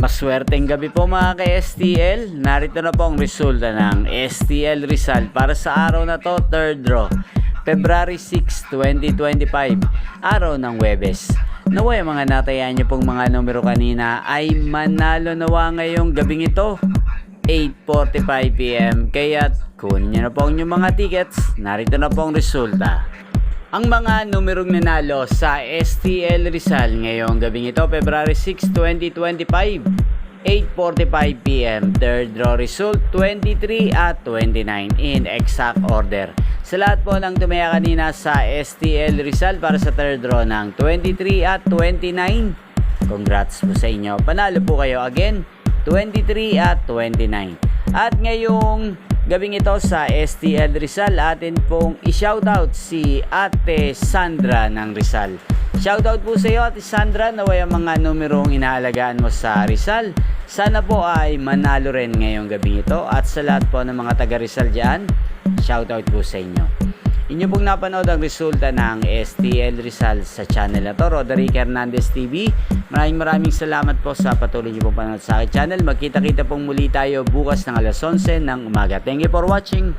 Maswerteng gabi po mga ka-STL. Narito na po ang resulta ng STL Rizal para sa araw na to, third draw, February 6, 2025, araw ng Huwebes. Naway mga natayan niyo pong mga numero kanina ay manalo nawa ngayong gabing ito, 8:45 PM. Kaya kunin niyo na po ang inyong mga tickets. Narito na po ang resulta. Ang mga numerong nanalo sa STL Rizal ngayong gabing ito, February 6, 2025, 8:45 PM. Third draw result, 23 at 29 in exact order. Sa lahat po ng tumaya kanina sa STL Rizal para sa third draw ng 23 at 29, congrats po sa inyo. Panalo po kayo again, 23 at 29. At ngayong gabing ito sa STL Rizal, atin pong i-shoutout si Ate Sandra ng Rizal. Shoutout po sa iyo Ate Sandra, naway ang mga numerong inaalagaan mo sa Rizal sana po ay manalo rin ngayong gabing ito. At sa lahat po ng mga taga Rizal dyan, shoutout po sa inyo. Inyo pong napanood ang resulta ng STL Rizal sa channel na to, Roderick Hernandez TV. Maraming salamat po sa patuloy niyo pong panonood sa aking channel. Magkita-kita pong muli tayo bukas ng alas 11 ng umaga. Thank you for watching.